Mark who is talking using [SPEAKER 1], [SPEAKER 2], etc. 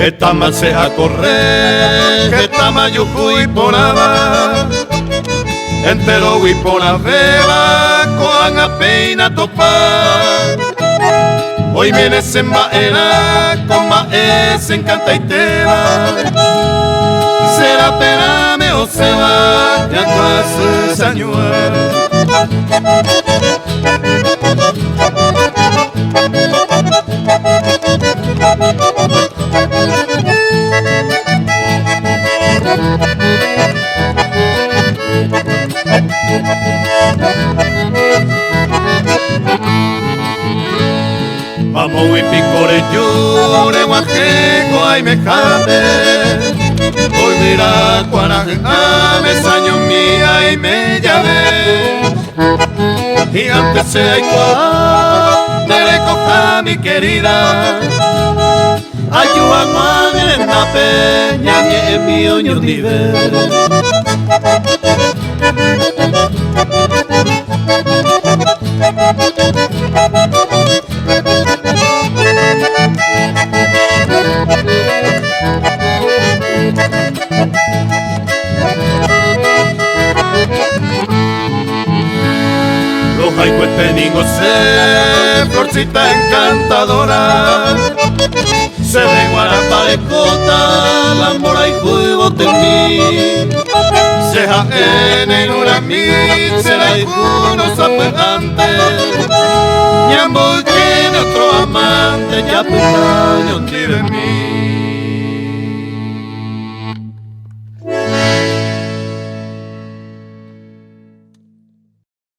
[SPEAKER 1] Esta más se a correr, esta mayucu y ponaba, entero y pona beba, con a peina topar. Hoy vienes en maera, con maes en canta y teba. Será pename o se va, ya casi sañuar. Vamos y picore yure guajeco ay me jate. Hoy mira cuanaje ame saño mía y me llave. Y antes se hay cuá te recoja mi querida. Ayúdame en la peña que mío yo vive. Los haicues peningos se florcita encantadora. Se ve guarapa de cota, la mora y juego de mí. Se jaene en una será y uno sapegante. Y ambos tiene otro amante, ya puta yo de mí.